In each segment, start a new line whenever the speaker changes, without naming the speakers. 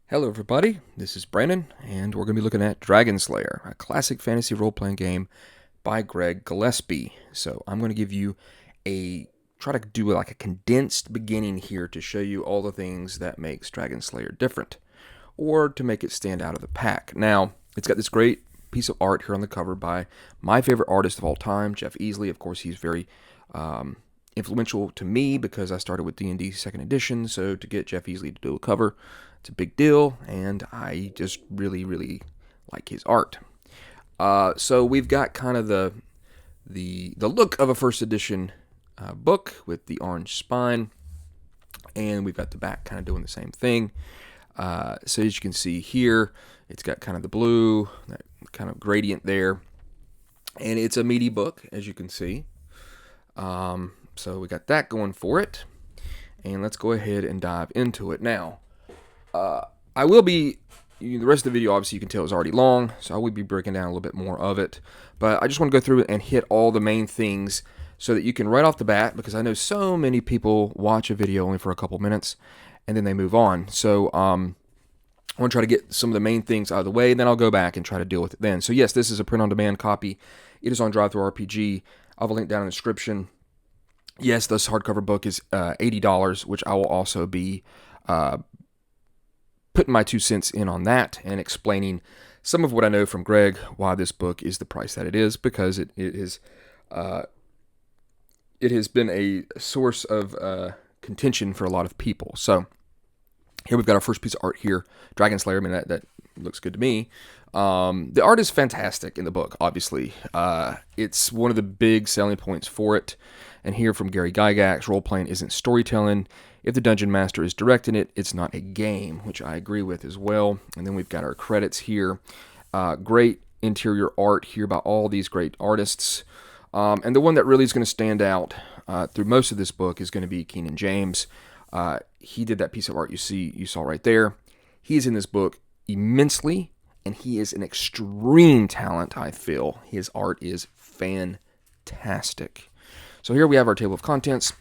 Hello everybody, this is Brandon, and we're going to be looking at Dragonslayer, a classic fantasy role-playing game by Greg Gillespie. So I'm going to give you try to do like a condensed beginning here to show you all the things that makes Dragonslayer different, or to make it stand out of the pack. Now, it's got this great piece of art here on the cover by my favorite artist of all time, Jeff Easley. Of course, he's very influential to me because I started with D&D 2nd edition, so to get Jeff Easley to do a cover, it's a big deal, and I just really like his art. So we've got kind of the look of a first edition book with the orange spine, and we've got the back kind of doing the same thing. So as you can see here, it's got kind of the blue, that kind of gradient there, and it's a meaty book, as you can see. So we got that going for it, and let's go ahead and dive into it. Now, I will be, the rest of the video obviously you can tell is already long, so I will be breaking down a little bit more of it, but I just want to go through it and hit all the main things so that you can right off the bat, because I know so many people watch a video only for a couple minutes, and then they move on. So I want to try to get some of the main things out of the way, and then I'll go back and try to deal with it then. So yes, this is a print-on-demand copy. It is on Drive-Thru-RPG. I'll have a link down in the description. Yes, this hardcover book is $80, which I will also be putting my 2 cents in on that and explaining some of what I know from Greg, why this book is the price that it is, because it has been a source of contention for a lot of people. So here we've got our first piece of art here, Dragonslayer. I mean, that looks good to me. The art is fantastic in the book, obviously. It's one of the big selling points for it. And here from Gary Gygax, role-playing isn't storytelling. If the dungeon master is directing it, it's not a game, which I agree with as well. And then we've got our credits here. Great interior art here by all these great artists. And the one that really is going to stand out through most of this book is going to be Keenan James. He did that piece of art you saw right there. He is in this book immensely, and he is an extreme talent, I feel. His art is fantastic. So here we have our table of contents.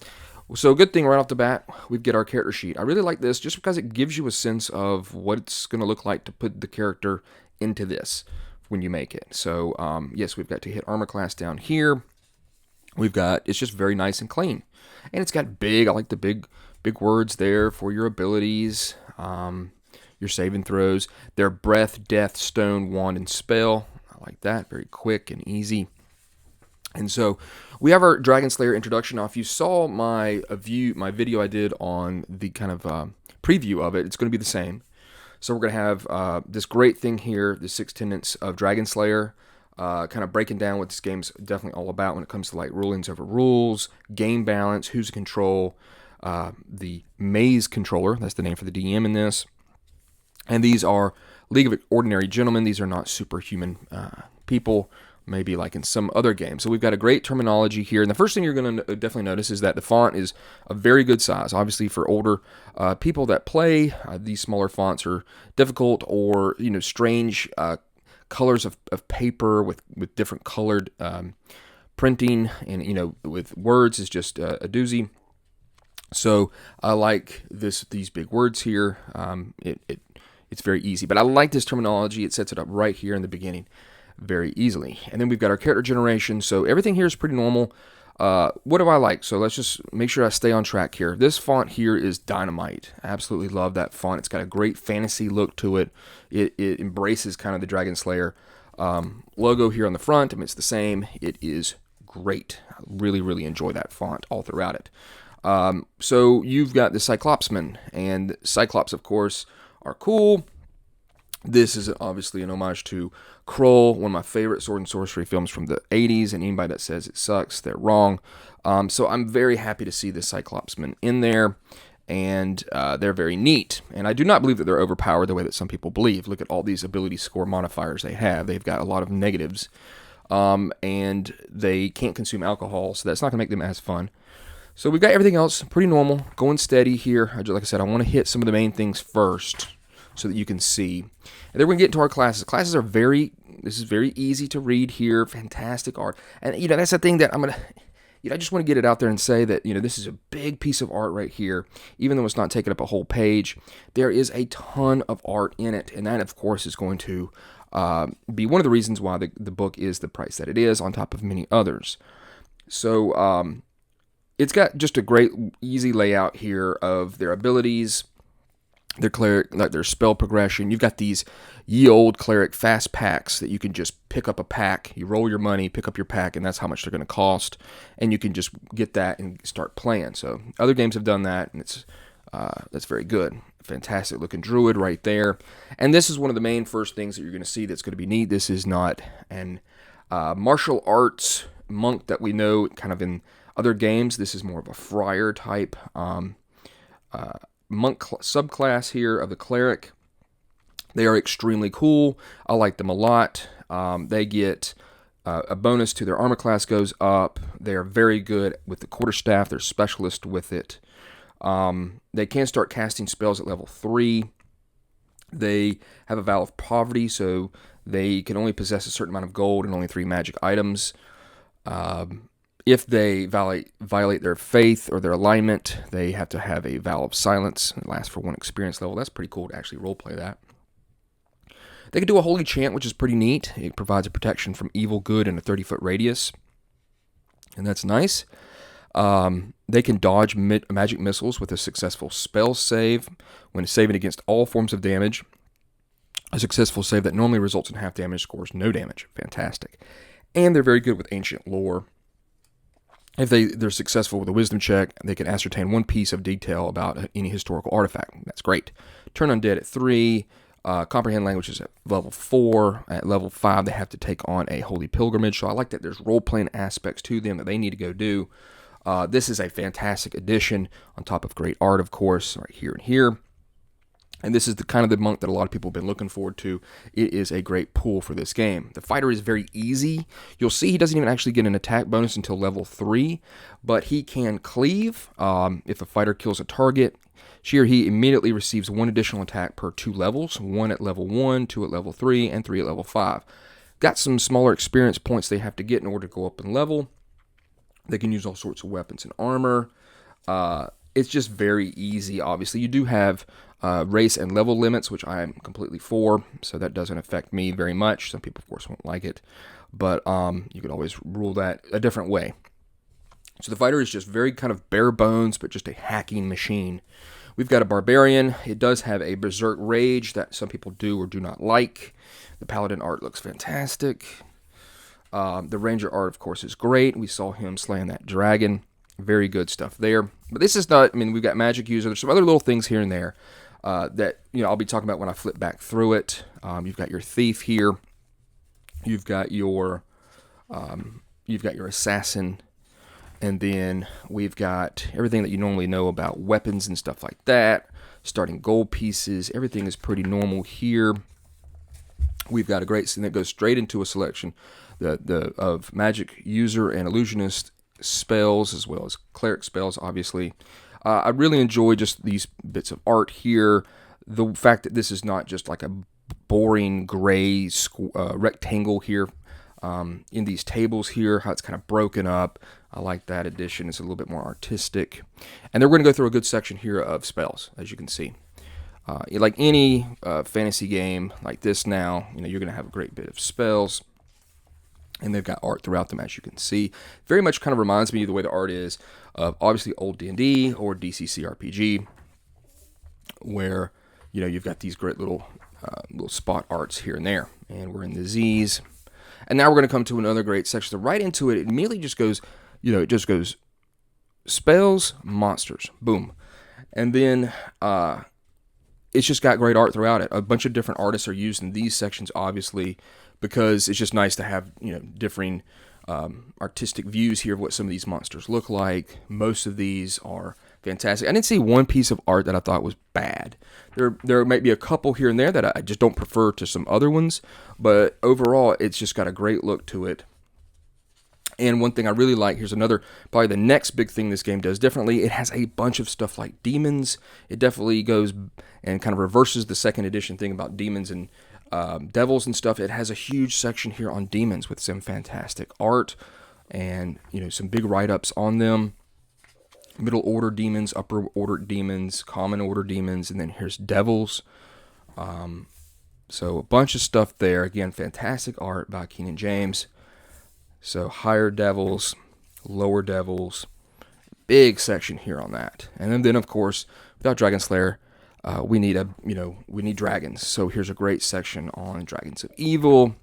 So a good thing right off the bat, we get our character sheet. I really like this just because it gives you a sense of what it's going to look like to put the character into this when you make it. So yes, we've got to hit armor class down here. It's just very nice and clean. And it's got I like the big words there for your abilities, your saving throws. They're breath, death, stone, wand, and spell. I like that, very quick and easy. And so we have our Dragonslayer introduction. Now, if you saw my video I did on the kind of preview of it, it's going to be the same. So we're going to have this great thing here, the 6 tenets of Dragonslayer, kind of breaking down what this game's definitely all about when it comes to like rulings over rules, game balance, who's in control, the maze controller, that's the name for the DM in this. And these are League of Ordinary Gentlemen. These are not superhuman people, maybe like in some other games. So we've got a great terminology here. And the first thing you're going to definitely notice is that the font is a very good size. Obviously for older people that play, these smaller fonts are difficult, or, strange colors of paper with different colored printing, and, with words is just a doozy. So I like these big words here. It's very easy, but I like this terminology. It sets it up right here in the beginning very easily. And then we've got our character generation. So everything here is pretty normal. What do I like? So let's just make sure I stay on track here. This font here is dynamite. I absolutely love that font. It's got a great fantasy look to it. It embraces kind of the Dragonslayer logo here on the front. I mean, it's the same. It is great. I really enjoy that font all throughout it. So you've got the Cyclopsmen, and Cyclops, of course, are cool. This is obviously an homage to Krull, one of my favorite sword and sorcery films from the 80s, and anybody that says it sucks, they're wrong. So I'm very happy to see the Cyclopsmen in there, and they're very neat. And I do not believe that they're overpowered the way that some people believe. Look at all these ability score modifiers they have. They've got a lot of negatives, and they can't consume alcohol, so that's not going to make them as fun. So we've got everything else pretty normal, going steady here. Like I said, I want to hit some of the main things first so that you can see. And then we're going to get into our classes. Classes are this is very easy to read here. Fantastic art. And, that's the thing that I'm going to, I just want to get it out there and say that, this is a big piece of art right here. Even though it's not taking up a whole page, there is a ton of art in it. And that, of course, is going to be one of the reasons why the book is the price that it is, on top of many others. So it's got just a great, easy layout here of their abilities, their cleric, like their spell progression. You've got these ye old cleric fast packs that you can just pick up a pack. You roll your money, pick up your pack, and that's how much they're going to cost. And you can just get that and start playing. So other games have done that, and that's very good. Fantastic looking druid right there. And this is one of the main first things that you're going to see that's going to be neat. This is not an martial arts monk that we know kind of in other games. This is more of a friar type monk subclass here of the cleric. They are extremely cool. I like them a lot. They get a bonus to their armor class goes up. They are very good with the quarterstaff. They're specialist with it. They can start casting spells at level 3. They have a vow of poverty, so they can only possess a certain amount of gold and only 3 magic items. If they violate their faith or their alignment, they have to have a vow of silence. It lasts for 1 experience level. That's pretty cool to actually roleplay that. They can do a holy chant, which is pretty neat. It provides a protection from evil, good, in a 30-foot radius. And that's nice. They can dodge magic missiles with a successful spell save. When saving against all forms of damage, a successful save that normally results in half damage scores no damage. Fantastic. And they're very good with ancient lore. If they're successful with a wisdom check, they can ascertain 1 piece of detail about any historical artifact. That's great. Turn undead at 3. Comprehend languages at level 4. At level 5, they have to take on a holy pilgrimage. So I like that there's role-playing aspects to them that they need to go do. This is a fantastic addition, on top of great art, of course, right here and here. And this is the kind of the monk that a lot of people have been looking forward to. It is a great pull for this game. The fighter is very easy. You'll see he doesn't even actually get an attack bonus until level 3, but he can cleave. If a fighter kills a target, she or he immediately receives 1 additional attack per 2 levels, 1 at level 1, 2 at level 3, and 3 at level 5. Got some smaller experience points they have to get in order to go up in level. They can use all sorts of weapons and armor. It's just very easy, obviously. You do have race and level limits, which I am completely for, so that doesn't affect me very much. Some people, of course, won't like it, but you could always rule that a different way. So the fighter is just very kind of bare bones, but just a hacking machine. We've got a barbarian. It does have a berserk rage that some people do or do not like. The paladin art looks fantastic. The ranger art, of course, is great. We saw him slaying that dragon. Very good stuff there. But this is not, we've got magic user. There's some other little things here and there that, I'll be talking about when I flip back through it. You've got your thief here. You've got your assassin. And then we've got everything that you normally know about weapons and stuff like that. Starting gold pieces. Everything is pretty normal here. We've got a great scene that goes straight into a selection of magic user and illusionist spells, as well as cleric spells, obviously. I really enjoy just these bits of art here. The fact that this is not just like a boring gray rectangle here in these tables here, how it's kind of broken up. I like that addition. It's a little bit more artistic. And then we're going to go through a good section here of spells, as you can see. Like any fantasy game like this now, you're going to have a great bit of spells. And they've got art throughout them, as you can see. Very much kind of reminds me of the way the art is of obviously old D&D or DCC RPG, where you've got these great little spot arts here and there. And we're in the Z's. And now we're going to come to another great section. So right into it, it immediately just goes, it just goes spells, monsters, boom. And then it's just got great art throughout it. A bunch of different artists are used in these sections, obviously, because it's just nice to have, differing artistic views here of what some of these monsters look like. Most of these are fantastic. I didn't see one piece of art that I thought was bad. There might be a couple here and there that I just don't prefer to some other ones, but overall, it's just got a great look to it. And one thing I really like, here's another, probably the next big thing this game does differently. It has a bunch of stuff like demons. It definitely goes and kind of reverses the second edition thing about demons and devils and stuff. It has a huge section here on demons with some fantastic art. and some big write-ups on them. Middle order demons, upper order demons, common order demons, and then here's devils. So a bunch of stuff there. Again, fantastic art by Keenan James. So higher devils, lower devils, big section here on that. And then of course, without Dragonslayer, we need dragons. So here's a great section on dragons of evil,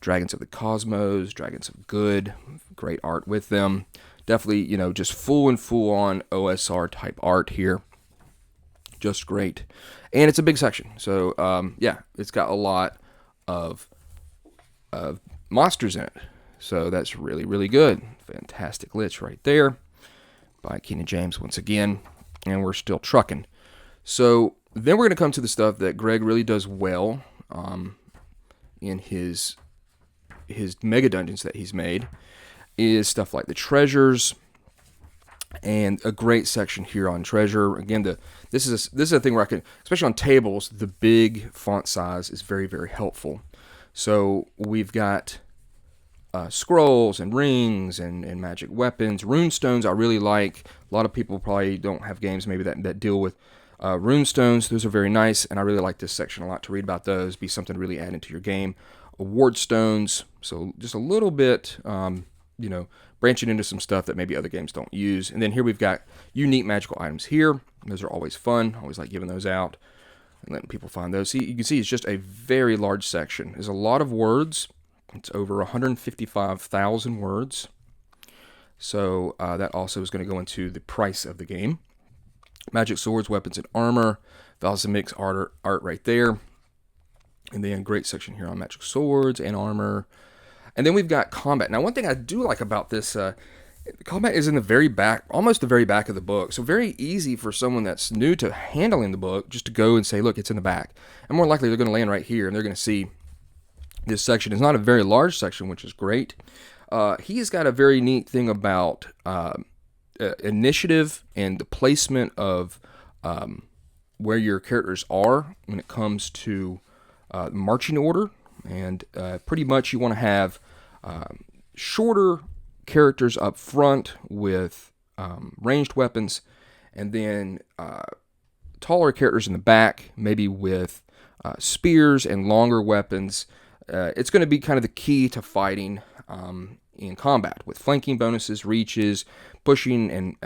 dragons of the cosmos, dragons of good. Great art with them. Definitely, just full on OSR type art here. Just great. And it's a big section. So, yeah, it's got a lot of monsters in it. So that's really, really good. Fantastic Lich right there by Keenan James once again. And we're still trucking. So then we're going to come to the stuff that Greg really does well in his mega dungeons that he's made. Is stuff like the treasures, and a great section here on treasure. Again, this is a thing where I can, especially on tables, the big font size is very, very helpful. So we've got scrolls and rings and magic weapons, runestones. I really like. A lot of people probably don't have games maybe that deal with runestones. Those are very nice, and I really like this section a lot to read about those. Be something to really add into your game. Award stones. So just a little bit. Branching into some stuff that maybe other games don't use. And then here we've got unique magical items here. Those are always fun. Always like giving those out and letting people find those. See, you can see it's just a very large section. There's a lot of words. It's over 155,000 words. So that also is going to go into the price of the game. Magic swords, weapons, and armor. Valsamix art right there. And then great section here on magic swords and armor. And then we've got combat. Now, one thing I do like about this, combat is in the very back, almost the very back of the book. So very easy for someone that's new to handling the book just to go and say, look, it's in the back. And more likely they're going to land right here and they're going to see this section. It's not a very large section, which is great. He's got a very neat thing about initiative and the placement of where your characters are when it comes to marching order. And pretty much you want to have shorter characters up front with ranged weapons, and then taller characters in the back, maybe with spears and longer weapons. It's going to be kind of the key to fighting in combat, with flanking bonuses, reaches, pushing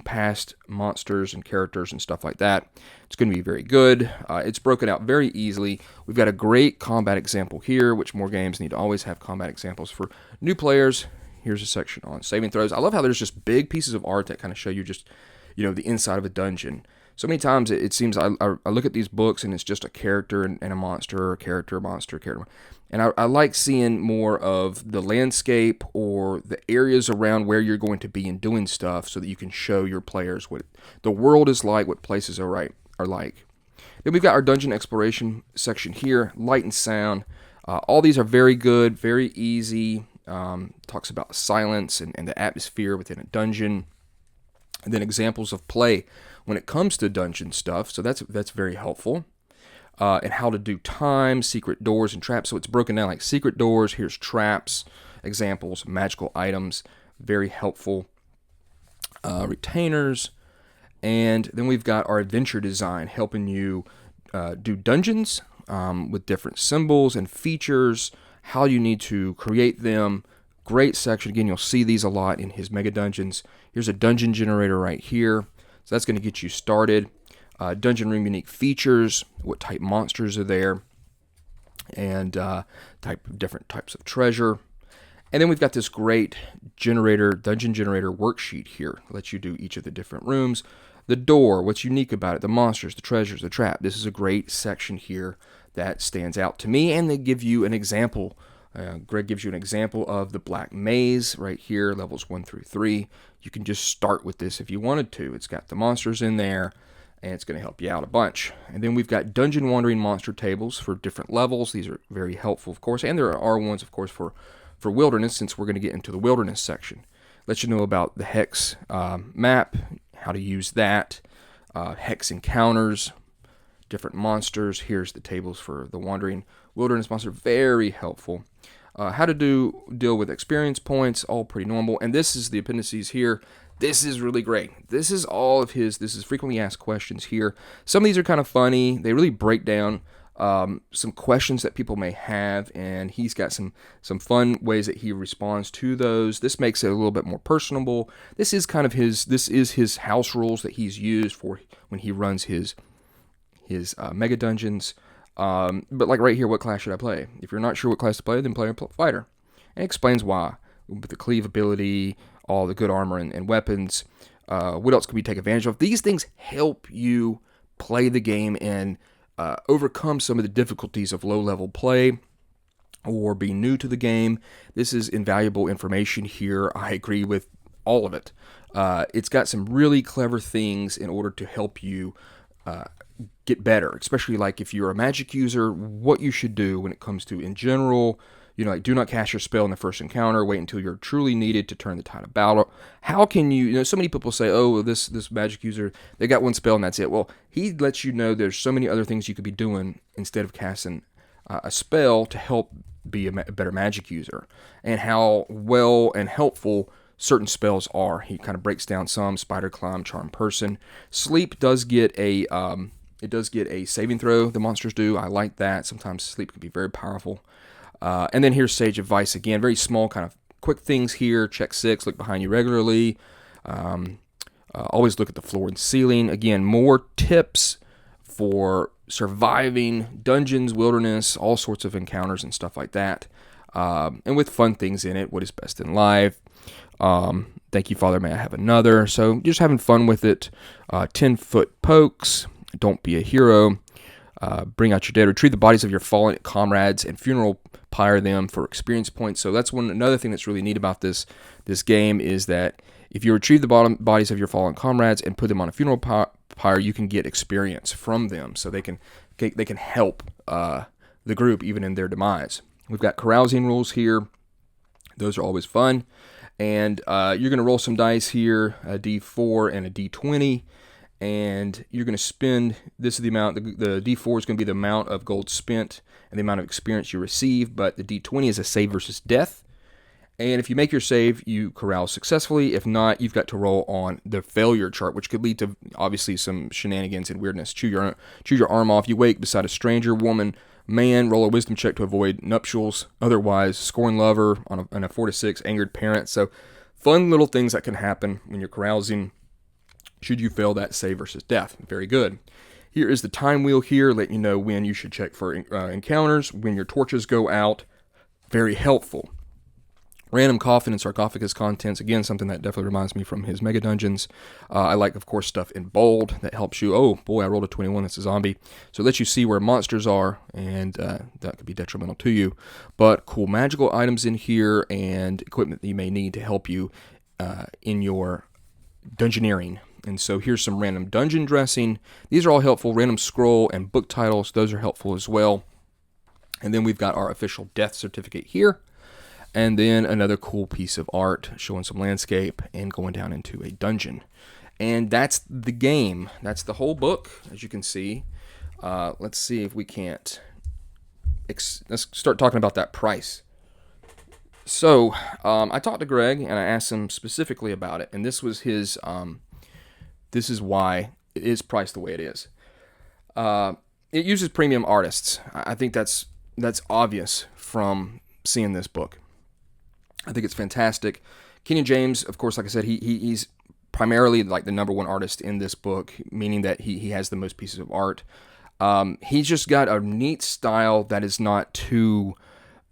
past monsters and characters and stuff like that. It's going to be very good. It's broken out very easily. We've got a great combat example here, which more games need to always have combat examples for new players. Here's a section on saving throws. I love how there's just big pieces of art that kind of show you just, the inside of a dungeon. So many times it seems I look at these books and it's just a character and a monster, or a character, a monster, a character. And I like seeing more of the landscape or the areas around where you're going to be and doing stuff so that you can show your players what the world is like, what places are like. Then we've got our dungeon exploration section here, light and sound. All these are very good, very easy. Talks about silence and the atmosphere within a dungeon. And then examples of play when it comes to dungeon stuff. So that's very helpful. And how to do time, secret doors, and traps. So it's broken down like secret doors. Here's traps, examples, magical items. Very helpful. Retainers. And then we've got our adventure design, helping you do dungeons with different symbols and features, how you need to create them. Great section. Again, you'll see these a lot in his mega dungeons. Here's a dungeon generator right here. So that's going to get you started. Dungeon room unique features, what type monsters are there, and different types of treasure. And then we've got this great dungeon generator worksheet here. It lets you do each of the different rooms. The door, what's unique about it, the monsters, the treasures, the trap. This is a great section here that stands out to me, and they give you an example. Greg gives you an example of the Black Maze right here, levels 1 through 3. You can just start with this if you wanted to. It's got the monsters in there, and it's going to help you out a bunch. And then we've got dungeon wandering monster tables for different levels. These are very helpful, of course, and there are ones, of course, for wilderness, since we're going to get into the wilderness section. Let you know about the hex map, how to use that, hex encounters, different monsters. Here's the tables for the wandering wilderness monster. Very helpful. How to deal with experience points, all pretty normal. And this is the appendices here. This is really great. This is all of his. This is frequently asked questions here. Some of these are kind of funny. They really break down some questions that people may have, and he's got some fun ways that he responds to those. This makes it a little bit more personable. This is kind of his house rules that he's used for when he runs his mega dungeons. But like right here, what class should I play? If you're not sure what class to play, then play a fighter. And it explains why. With the cleave ability, all the good armor and weapons, what else can we take advantage of? These things help you play the game and overcome some of the difficulties of low-level play or be new to the game. This is invaluable information here. I agree with all of it. It's got some really clever things in order to help you get better, especially like if you're a magic user, what you should do when it comes to, in general, like do not cast your spell in the first encounter, wait until you're truly needed to turn the tide of battle. How can you, so many people say, oh, this magic user, they got one spell and that's it. Well, he lets you know there's so many other things you could be doing instead of casting a spell to help be a better magic user, and how well and helpful certain spells are. He kind of breaks down some: spider climb, charm person. Sleep does get a saving throw, the monsters do. I like that. Sometimes sleep can be very powerful. And then here's Sage Advice again. Very small, kind of quick things here. Check 6, look behind you regularly. Always look at the floor and ceiling. Again, more tips for surviving dungeons, wilderness, all sorts of encounters and stuff like that. And with fun things in it. What is best in life? Thank you, Father, may I have another? So just having fun with it. 10-foot pokes. Don't be a hero. Bring out your dead. Retrieve the bodies of your fallen comrades and funeral pyre them for experience points. So that's another thing that's really neat about this game is that if you retrieve the bodies of your fallen comrades and put them on a funeral pyre, you can get experience from them. So they can help the group even in their demise. We've got carousing rules here. Those are always fun. And you're going to roll some dice here, a D4 and a D20. And you're going to spend, this is the amount, the D4 is going to be the amount of gold spent and the amount of experience you receive, but the D20 is a save versus death. And if you make your save, you carouse successfully. If not, you've got to roll on the failure chart, which could lead to, obviously, some shenanigans and weirdness. Chew your arm off. You wake beside a stranger, woman, man, roll a wisdom check to avoid nuptials. Otherwise, scorn lover on a 4 to 6, angered parent. So fun little things that can happen when you're carousing should you fail that save versus death. Very good. Here is the time wheel here, letting you know when you should check for encounters, when your torches go out. Very helpful. Random coffin and sarcophagus contents. Again, something that definitely reminds me from his mega dungeons. I like, of course, stuff in bold that helps you. Oh, boy, I rolled a 21. That's a zombie. So it lets you see where monsters are, and that could be detrimental to you. But cool magical items in here and equipment that you may need to help you in your dungeoneering. And so here's some random dungeon dressing. These are all helpful. Random scroll and book titles. Those are helpful as well. And then we've got our official death certificate here. And then another cool piece of art showing some landscape and going down into a dungeon. And that's the game. That's the whole book, as you can see. Let's see if we can't. Let's start talking about that price. So I talked to Greg and I asked him specifically about it. And this was his... This is why it is priced the way it is. It uses premium artists. I think that's obvious from seeing this book. I think it's fantastic. Kenyon James, of course, like I said, he's primarily like the number one artist in this book, meaning that he has the most pieces of art. He's just got a neat style that is not too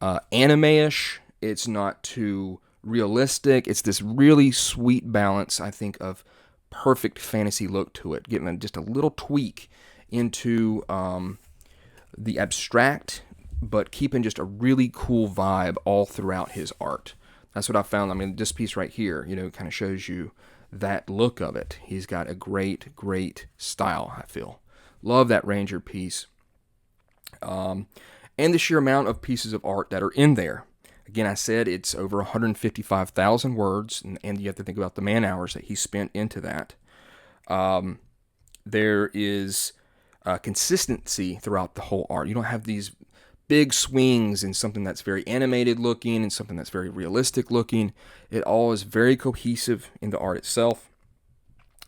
anime-ish. It's not too realistic. It's this really sweet balance, I think, of perfect fantasy look to it, giving just a little tweak into the abstract, but keeping just a really cool vibe all throughout his art. That's what I found. I mean, this piece right here, kind of shows you that look of it. He's got a great style, I feel. Love that Ranger piece. And the sheer amount of pieces of art that are in there. Again, I said it's over 155,000 words, and you have to think about the man hours that he spent into that. There is consistency throughout the whole art. You don't have these big swings in something that's very animated looking and something that's very realistic looking. It all is very cohesive in the art itself.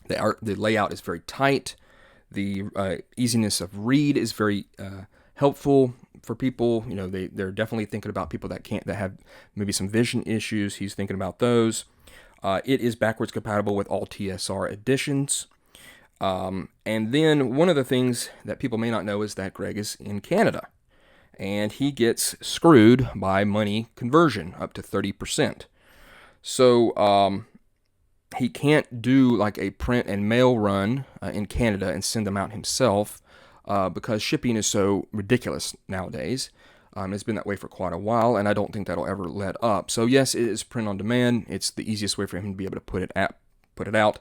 The layout is very tight. The easiness of read is very helpful for people. You know, they're definitely thinking about people that have maybe some vision issues. He's thinking about those. It is backwards compatible with all TSR editions. And then one of the things that people may not know is that Greg is in Canada, and he gets screwed by money conversion up to 30%. So he can't do like a print and mail run in Canada and send them out himself because shipping is so ridiculous nowadays. It's been that way for quite a while, and I don't think that'll ever let up. So yes, it is print on demand. It's the easiest way for him to be able to put it out.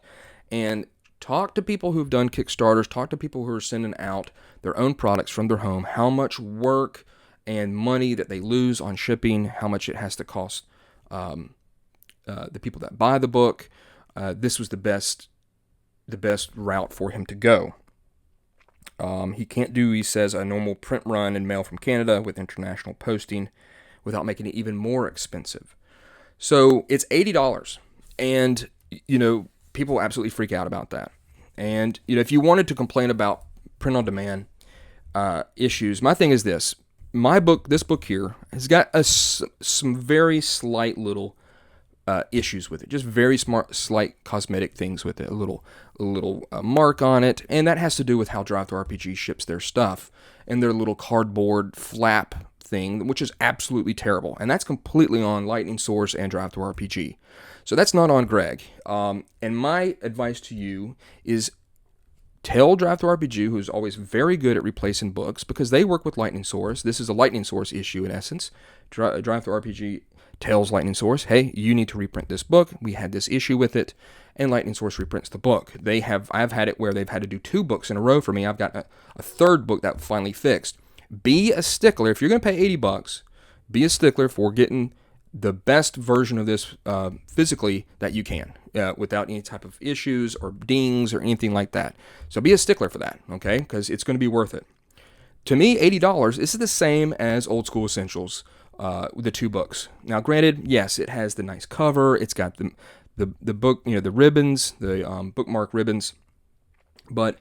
And talk to people who've done Kickstarters. Talk to people who are sending out their own products from their home. How much work and money that they lose on shipping. How much it has to cost the people that buy the book. This was the best route for him to go. He can't do, he says, a normal print run and mail from Canada with international posting without making it even more expensive. So it's $80. And, you know, people absolutely freak out about that. And, you know, if you wanted to complain about print on demand issues, my thing is this. This book here, has got some very slight little issues with it. Just very slight cosmetic things with it. A little mark on it. And that has to do with how Drive-Thru-RPG ships their stuff. And their little cardboard flap thing, which is absolutely terrible. And that's completely on Lightning Source and Drive-Thru-RPG. So that's not on Greg. And my advice to you is tell Drive-Thru-RPG, who's always very good at replacing books, because they work with Lightning Source. This is a Lightning Source issue in essence. Drive-Thru-RPG tells Lightning Source, hey, you need to reprint this book. We had this issue with it. And Lightning Source reprints the book. I've had it where they've had to do 2 books in a row for me. I've got a third book that finally fixed. Be a stickler. If you're going to pay $80, be a stickler for getting the best version of this physically that you can, without any type of issues or dings or anything like that. So be a stickler for that, okay? Because it's going to be worth it. To me, $80, this is the same as Old School Essentials, the 2 books. Now, granted, yes, it has the nice cover. It's got the book, you know, the ribbons, the bookmark ribbons. But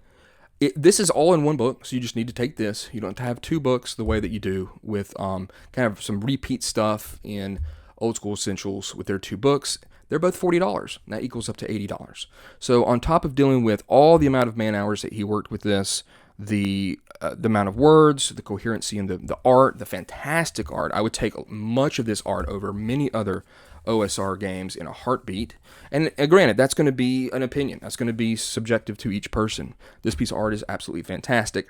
this is all in one book, so you just need to take this. You don't have to have 2 books the way that you do with kind of some repeat stuff in Old School Essentials with their 2 books. They're both $40. That equals up to $80. So on top of dealing with all the amount of man hours that he worked with this, the amount of words, the coherency, and the art, the fantastic art, I would take much of this art over many other OSR games in a heartbeat. And granted, that's going to be an opinion. That's going to be subjective to each person. This piece of art is absolutely fantastic,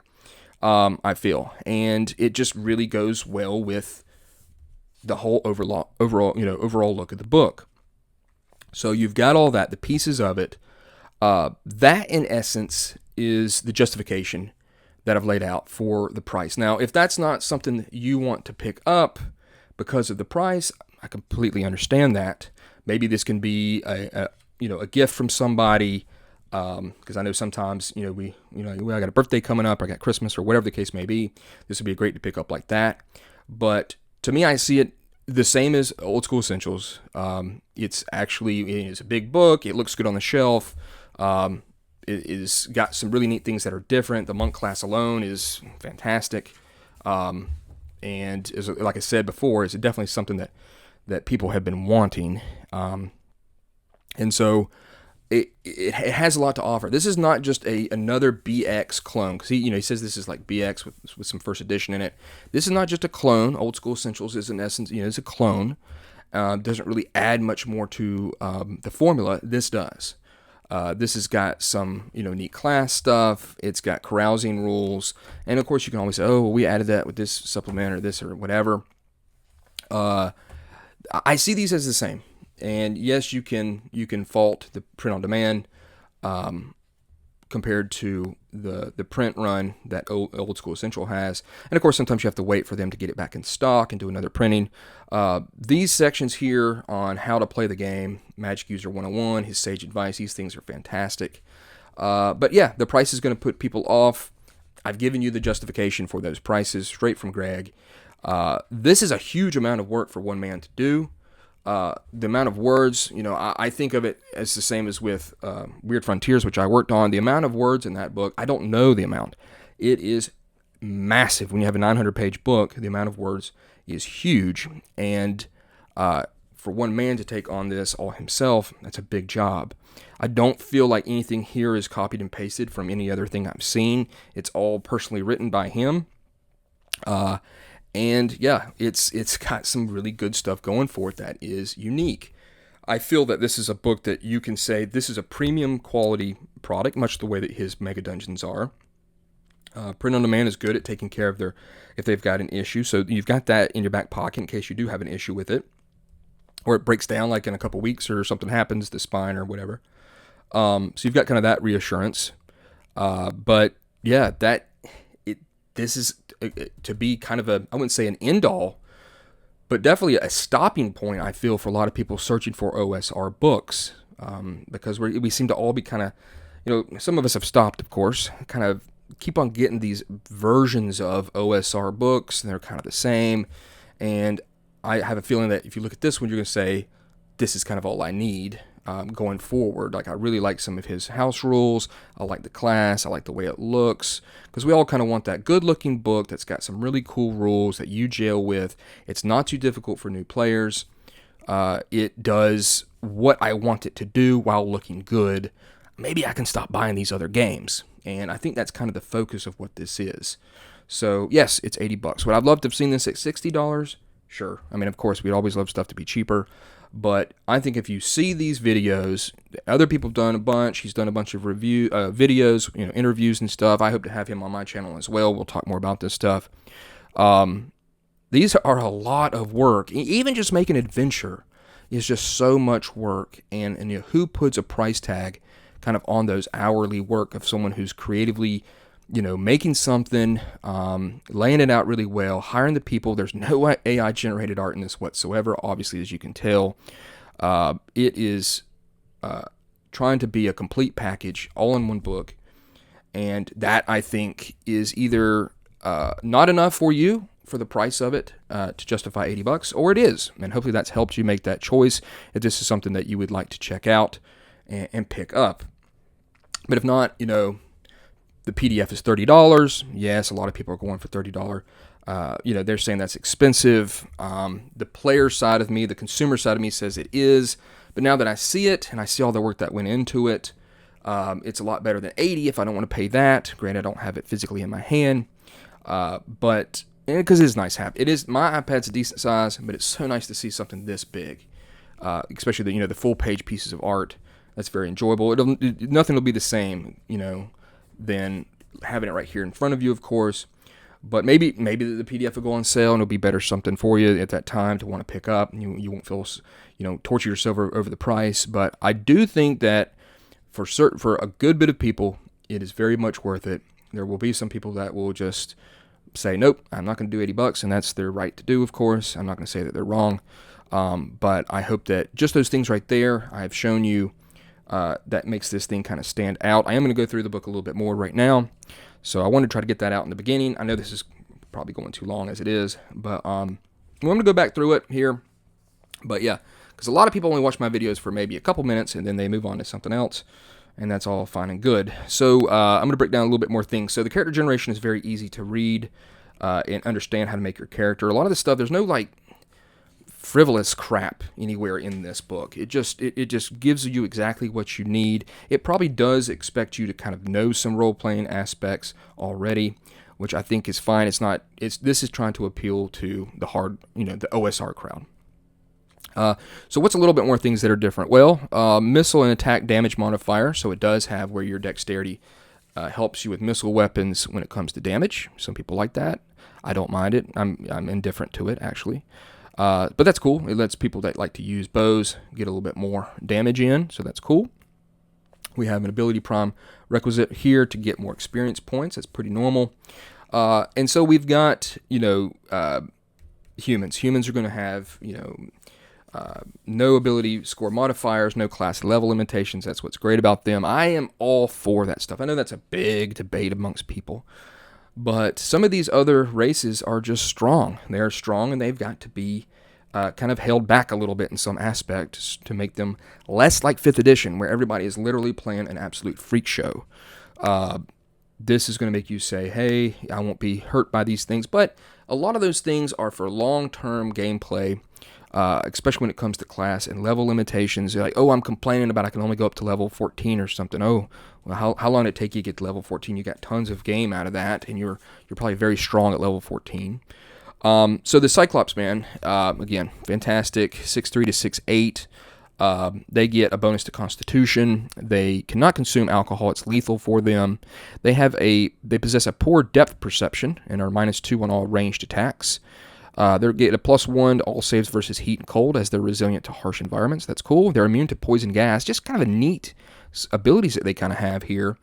I feel. And it just really goes well with the whole overall look of the book. So you've got all that, the pieces of it. That, in essence, is the justification that I've laid out for the price. Now, if that's not something that you want to pick up because of the price, I completely understand that. Maybe this can be a gift from somebody, because I know sometimes I got a birthday coming up, or I got Christmas, or whatever the case may be. This would be great to pick up like that. But to me, I see it the same as Old School Essentials. It's a big book. It looks good on the shelf. It is got some really neat things that are different. The monk class alone is fantastic. And like I said before, it's definitely something that people have been wanting. And so it has a lot to offer. This is not just another BX clone, because he says this is like BX with some first edition in it. This is not just a clone. Old School Essentials is in essence, it's a clone. Doesn't really add much more to the formula. This does. This has got some, neat class stuff. It's got carousing rules. And of course you can always say, oh, well, we added that with this supplement or this or whatever. I see these as the same. And yes, you can fault the print on demand compared to the print run that Old School Essential has. And of course, sometimes you have to wait for them to get it back in stock and do another printing. These sections here on how to play the game, Magic User 101, his sage advice, these things are fantastic. But yeah, the price is going to put people off. I've given you the justification for those prices straight from Greg. This is a huge amount of work for one man to do. The amount of words, I think of it as the same as with Weird Frontiers, which I worked on. The amount of words in that book, I don't know the amount. It is massive. When you have a 900-page book, the amount of words is huge. And for one man to take on this all himself, that's a big job. I don't feel like anything here is copied and pasted from any other thing I've seen. It's all personally written by him. And yeah, it's got some really good stuff going for it that is unique. I feel that this is a book that you can say this is a premium quality product, much the way that his Mega Dungeons are. Print on Demand is good at taking care of if they've got an issue. So you've got that in your back pocket in case you do have an issue with it, or it breaks down like in a couple weeks or something happens, the spine or whatever. So you've got kind of that reassurance. But yeah, this is to be kind of I wouldn't say an end all, but definitely a stopping point, I feel, for a lot of people searching for OSR books, because we seem to all be kind of, some of us have stopped, of course, kind of keep on getting these versions of OSR books, and they're kind of the same, and I have a feeling that if you look at this one, you're going to say, this is kind of all I need going forward. Like, I really like some of his house rules. I like the class. I like the way it looks, because we all kind of want that good-looking book that's got some really cool rules that you gel with. It's not too difficult for new players. It does what I want it to do while looking good. Maybe I can stop buying these other games, and I think that's kind of the focus of what this is. So yes, it's $80. Would I love to have seen this at $60? Sure. I mean, of course, we'd always love stuff to be cheaper. But I think if you see these videos, other people have done a bunch. He's done a bunch of videos, interviews and stuff. I hope to have him on my channel as well. We'll talk more about this stuff. These are a lot of work. Even just making an adventure is just so much work. And who puts a price tag kind of on those hourly work of someone who's creatively, making something, laying it out really well, hiring the people. There's no AI-generated art in this whatsoever, obviously, as you can tell. It is trying to be a complete package, all in one book, and that, I think, is either not enough for you for the price of it to justify $80, or it is, and hopefully that's helped you make that choice if this is something that you would like to check out and pick up. But if not, the PDF is $30. Yes, a lot of people are going for $30. They're saying that's expensive. The player side of me, the consumer side of me says it is. But now that I see it and I see all the work that went into it, it's a lot better than $80 if I don't want to pay that. Granted, I don't have it physically in my hand. But because it is nice to have. It is, my iPad's a decent size, but it's so nice to see something this big. Especially the full page pieces of art. That's very enjoyable. Nothing will be the same, than having it right here in front of you, of course. But maybe the PDF will go on sale and it'll be better something for you at that time to want to pick up. And you won't feel, torture yourself over the price. But I do think that for a good bit of people, it is very much worth it. There will be some people that will just say, nope, I'm not going to do $80, and that's their right to do, of course. I'm not going to say that they're wrong. But I hope that just those things right there, I have shown you, that makes this thing kind of stand out. I am going to go through the book a little bit more right now, so I want to try to get that out in the beginning. I know this is probably going too long as it is, but I'm going to go back through it here. But yeah, because a lot of people only watch my videos for maybe a couple minutes, and then they move on to something else, and that's all fine and good. So I'm going to break down a little bit more things. So the character generation is very easy to read and understand how to make your character. A lot of this stuff, there's no frivolous crap anywhere in this book. It just gives you exactly what you need. It probably does expect you to kind of know some role-playing aspects already, which I think is fine. This is trying to appeal to the the OSR crowd. So what's a little bit more things that are different? Well, missile and attack damage modifier. So it does have where your dexterity helps you with missile weapons when it comes to damage. Some people like that. I don't mind it. I'm indifferent to it, actually. But that's cool. It lets people that like to use bows get a little bit more damage in, so that's cool. We have an ability prime requisite here to get more experience points. That's pretty normal. And so we've got, humans. Humans are going to have, no ability score modifiers, no class level limitations. That's what's great about them. I am all for that stuff. I know that's a big debate amongst people. But some of these other races are just strong. They are strong, and they've got to be kind of held back a little bit in some aspects to make them less like 5th edition, where everybody is literally playing an absolute freak show. This is going to make you say, hey, I won't be hurt by these things. But a lot of those things are for long-term gameplay, especially when it comes to class and level limitations. You're like, oh, I'm complaining about I can only go up to level 14 or something. Oh, well, how long did it take you to get to level 14? You got tons of game out of that, and you're probably very strong at level 14. So the Cyclops man, again, fantastic, 6'3 to 6'8". They get a bonus to Constitution. They cannot consume alcohol; it's lethal for them. They possess a poor depth perception and are -2 on all ranged attacks. They get a +1 to all saves versus heat and cold, as they're resilient to harsh environments. That's cool. They're immune to poison gas. Just kind of a neat abilities that they kind of have here.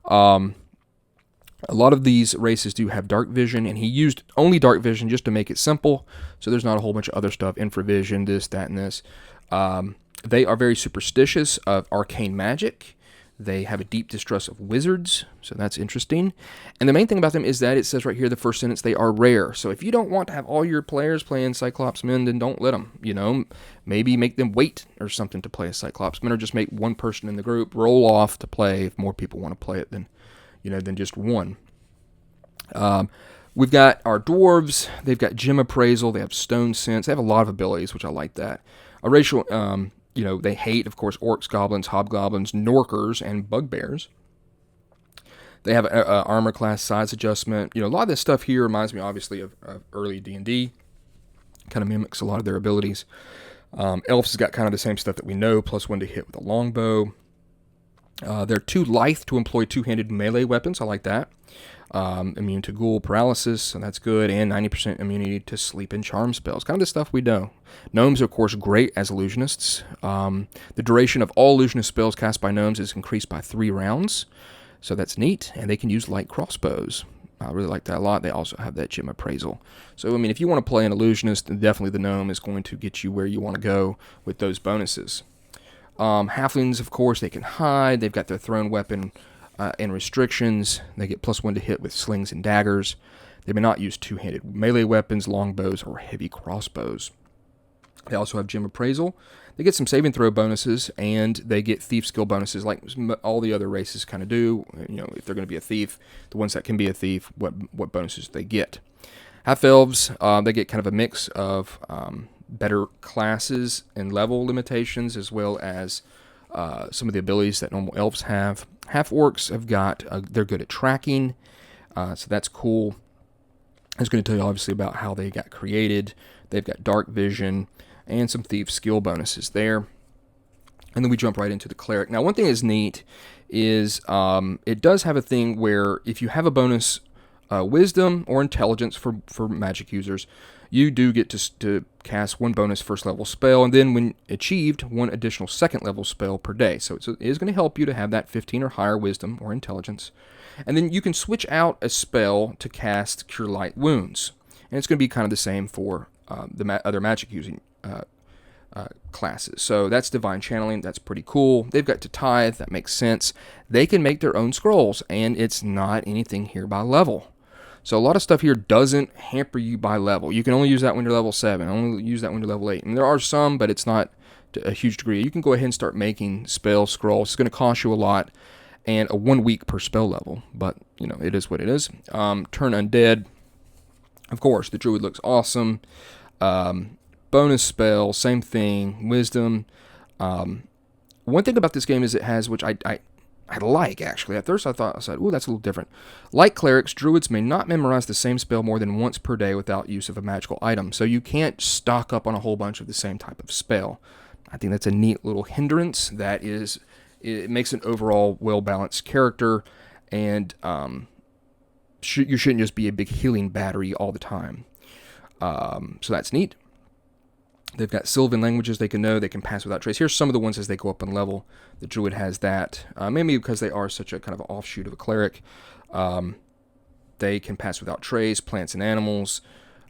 A lot of these races do have dark vision, and he used only dark vision just to make it simple, so there's not a whole bunch of other stuff, infravision, this, that, and this. They are very superstitious of arcane magic. They have a deep distrust of wizards, so that's interesting. And the main thing about them is that it says right here, the first sentence, they are rare. So if you don't want to have all your players playing Cyclops men, then don't let them. You know, maybe make them wait or something to play a Cyclops men, or just make one person in the group roll off to play if more people want to play it than just one. We've got our dwarves. They've got gem appraisal. They have stone sense. They have a lot of abilities, which I like that. A racial, they hate, of course, orcs, goblins, hobgoblins, norkers, and bugbears. They have a armor class size adjustment. A lot of this stuff here reminds me, obviously, of early D&D. Kind of mimics a lot of their abilities. Elves has got kind of the same stuff that we know, +1 to hit with a longbow. They're too lithe to employ two-handed melee weapons. I like that. Immune to ghoul paralysis, so that's good, and 90% immunity to sleep and charm spells. Kind of the stuff we know. Gnomes are, of course, great as illusionists. The duration of all illusionist spells cast by gnomes is increased by 3 rounds, so that's neat, and they can use light crossbows. I really like that a lot. They also have that gem appraisal. So, if you want to play an illusionist, then definitely the gnome is going to get you where you want to go with those bonuses. Halflings, of course, they can hide. They've got their thrown weapon and restrictions. They get +1 to hit with slings and daggers. They may not use two-handed melee weapons, longbows, or heavy crossbows. They also have gem appraisal. They get some saving throw bonuses, and they get thief skill bonuses like all the other races kind of do. If they're going to be a thief, the ones that can be a thief, what bonuses they get. Half-elves, they get kind of a mix of better classes and level limitations, as well as some of the abilities that normal elves have. Half-orcs have got, they're good at tracking, so that's cool. I was going to tell you, obviously, about how they got created. They've got dark vision and some thief skill bonuses there. And then we jump right into the cleric. Now, one thing that's neat is it does have a thing where if you have a bonus wisdom or intelligence for magic users, you do get to cast 1 bonus first level spell, and then when achieved, 1 additional second level spell per day. So it is going to help you to have that 15 or higher wisdom or intelligence. And then you can switch out a spell to cast Cure Light Wounds. And it's going to be kind of the same for the other magic using classes. So that's Divine Channeling. That's pretty cool. They've got to Tithe. That makes sense. They can make their own scrolls, and it's not anything here by level. So a lot of stuff here doesn't hamper you by level. You can only use that when you're level 7. Only use that when you're level 8. And there are some, but it's not to a huge degree. You can go ahead and start making spell scrolls. It's going to cost you a lot, and a 1 week per spell level. But, it is what it is. Turn Undead. Of course, the Druid looks awesome. Bonus spell, same thing. Wisdom. One thing about this game is it has, which I like, actually. At first I said, ooh, that's a little different. Like clerics, druids may not memorize the same spell more than once per day without use of a magical item. So you can't stock up on a whole bunch of the same type of spell. I think that's a neat little hindrance. It makes an overall well-balanced character, and you shouldn't just be a big healing battery all the time. So that's neat. They've got Sylvan languages they can know. They can pass without trace. Here's some of the ones as they go up in level. The Druid has that. Maybe because they are such a kind of offshoot of a cleric. They can pass without trace, plants and animals.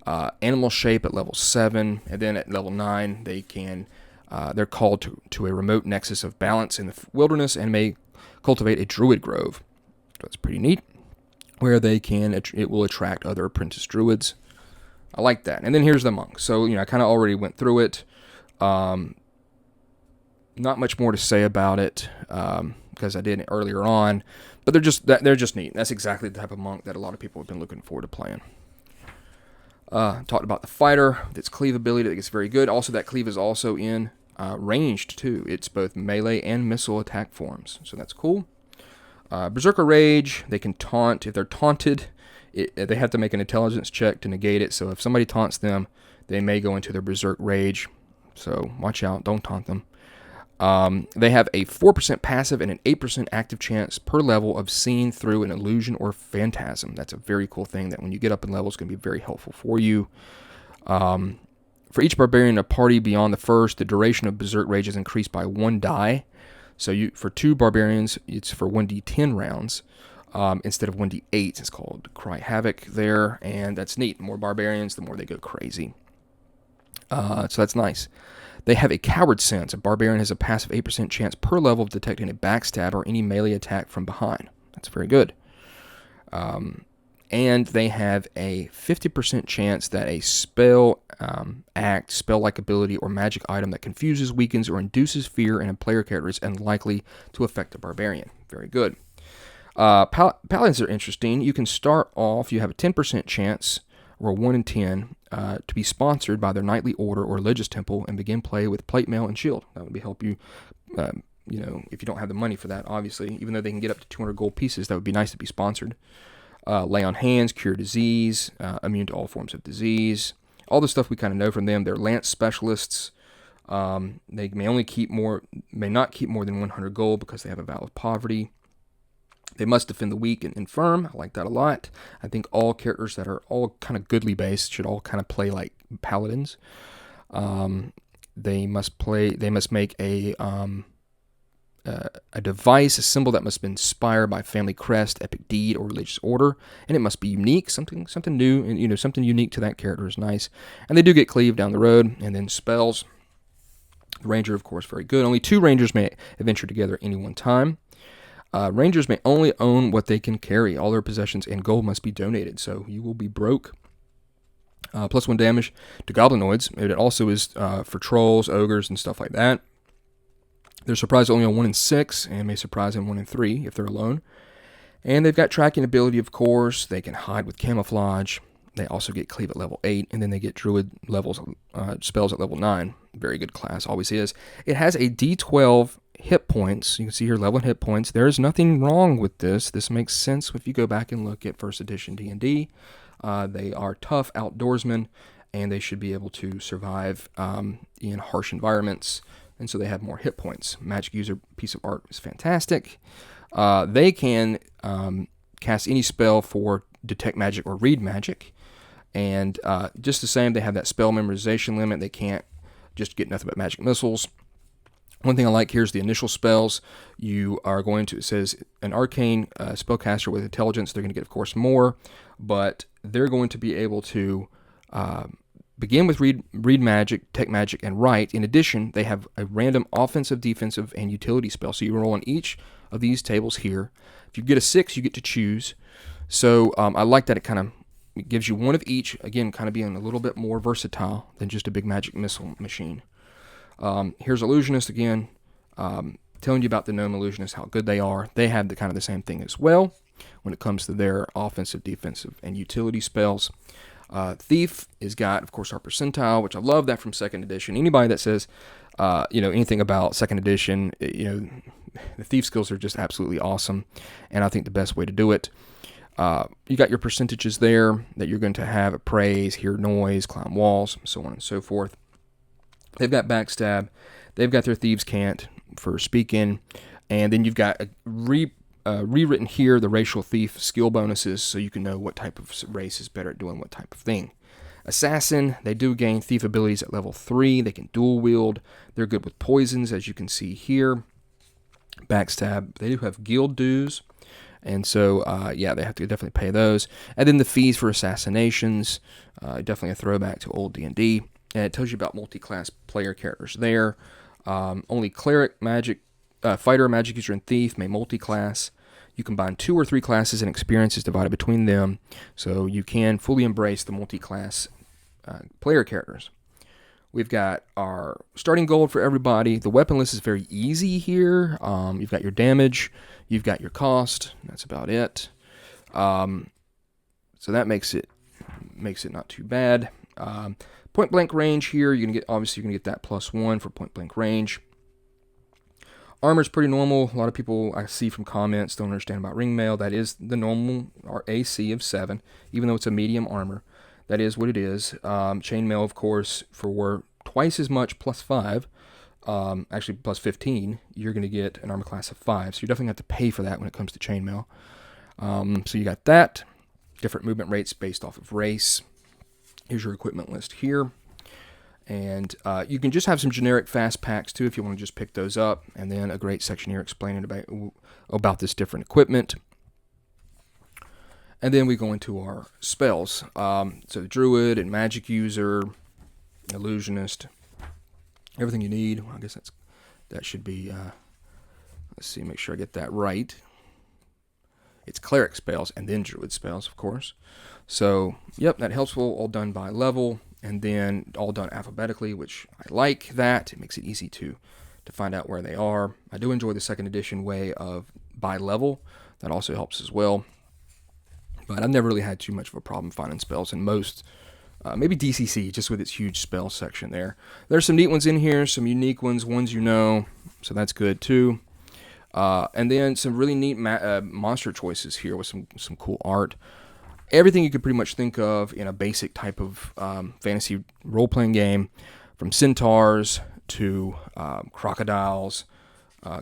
Animal shape at level 7. And then at level 9, they're called to a remote nexus of balance in the wilderness and may cultivate a Druid grove. That's pretty neat. where it will attract other apprentice druids. I like that. And then here's the monk. So, I kind of already went through it. Not much more to say about it because I did it earlier on. But they're just neat. That's exactly the type of monk that a lot of people have been looking forward to playing. Talked about the fighter, its cleave ability that gets very good. Also, that cleave is also in ranged too. It's both melee and missile attack forms. So that's cool. Berserker Rage, they can taunt. If they're taunted, they have to make an intelligence check to negate it. So if somebody taunts them, they may go into their Berserk Rage. So watch out, don't taunt them. They have a 4% passive and an 8% active chance per level of seeing through an illusion or phantasm. That's a very cool thing that when you get up in level, it's going to be very helpful for you. For each barbarian in a party beyond the first, the duration of Berserk Rage is increased by 1 die. So for 2 barbarians, it's for 1d10 rounds instead of 1d8. It's called Cry Havoc there, and that's neat. The more barbarians, the more they go crazy. So that's nice. They have a Coward Sense. A barbarian has a passive 8% chance per level of detecting a backstab or any melee attack from behind. That's very good. And they have a 50% chance that a spell, act, spell-like ability, or magic item that confuses, weakens, or induces fear in a player character is unlikely to affect a barbarian. Very good. Paladins are interesting. You can start off, you have a 10% chance, or 1 in 10, to be sponsored by their knightly order or religious temple and begin play with plate mail and shield. That would help you, if you don't have the money for that, obviously. Even though they can get up to 200 gold pieces, that would be nice to be sponsored. Lay on hands, cure disease, immune to all forms of disease. All the stuff we kind of know from them. They're lance specialists. They may not keep more than 100 gold because they have a vow of poverty. They must defend the weak and infirm. I like that a lot. I think all characters that are all kind of goodly based should all kind of play like paladins. They must make a device, a symbol that must be inspired by family crest, epic deed, or religious order, and it must be unique, something new, and something unique to that character is nice. And they do get cleave down the road, and then spells. The ranger, of course, very good. Only 2 rangers may adventure together at any one time. Rangers may only own what they can carry. All their possessions and gold must be donated, so you will be broke. Plus 1 damage to goblinoids. It also is for trolls, ogres, and stuff like that. They're surprised only on 1 in 6, and may surprise on 1 in 3 if they're alone. And they've got tracking ability, of course. They can hide with camouflage. They also get cleave at level 8, and then they get druid spells at level 9. Very good class, always is. It has a D12 hit points. You can see here, level hit points. There is nothing wrong with this. This makes sense if you go back and look at first edition D&D. They are tough outdoorsmen, and they should be able to survive in harsh environments. And so they have more hit points. Magic user piece of art is fantastic. They can cast any spell for detect magic or read magic. And just the same, they have that spell memorization limit. They can't just get nothing but magic missiles. One thing I like here is the initial spells. You are going to, it says, an arcane spellcaster with intelligence. They're going to get, of course, more. But they're going to be able to begin with read magic, detect magic, and write. In addition, they have a random offensive, defensive, and utility spell. So you roll on each of these tables here. If you get a 6, you get to choose. So I like that it gives you one of each. Again, kind of being a little bit more versatile than just a big magic missile machine. Here's Illusionist again, telling you about the Gnome Illusionists, how good they are. They have the same thing as well when it comes to their offensive, defensive, and utility spells. Thief has got, of course, our percentile, which I love that from 2nd edition. Anybody that says, anything about 2nd edition, the thief skills are just absolutely awesome, and I think the best way to do it. You got your percentages there that you're going to have: appraise, hear noise, climb walls, so on and so forth. They've got backstab. They've got their thieves' cant for speaking, and then you've got rewritten here the racial thief skill bonuses, so you can know what type of race is better at doing what type of thing. Assassin, they do gain thief abilities at level 3. They can dual wield. They're good with poisons, as you can see here. Backstab, they do have guild dues, and so they have to definitely pay those. And then the fees for assassinations, definitely a throwback to old D&D. And it tells you about multi-class player characters there. Only cleric, magic, fighter, magic user, and thief may multi-class. You combine 2 or 3 classes and experiences divided between them, so you can fully embrace the multi-class player characters. We've got our starting gold for everybody. The weapon list is very easy here. You've got your damage, you've got your cost. That's about it. So that makes it not too bad. Point blank range here, you're gonna get that +1 for point blank range. Armor's pretty normal. A lot of people I see from comments don't understand about ring mail. That is the normal AC of 7, even though it's a medium armor. That is what it is. Chainmail, of course, for twice as much +5, actually +15, you're going to get an armor class of 5. So you definitely have to pay for that when it comes to chainmail. So you got that. Different movement rates based off of race. Here's your equipment list here. And you can just have some generic fast packs too if you want to just pick those up. And then a great section here explaining about this different equipment. And then we go into our spells. So Druid and Magic User, Illusionist, everything you need. Well, I guess that should be, let's see, make sure I get that right. It's Cleric spells and then Druid spells, of course. So, yep, that helps all done by level and then all done alphabetically, which I like that. It makes it easy to find out where they are. I do enjoy the 2nd edition way of by level. That also helps as well. But I've never really had too much of a problem finding spells in most, maybe DCC, just with its huge spell section there. There's some neat ones in here, some unique ones you know, so that's good too. And then some really neat monster choices here with some cool art. Everything you could pretty much think of in a basic type of fantasy role-playing game, from centaurs to crocodiles,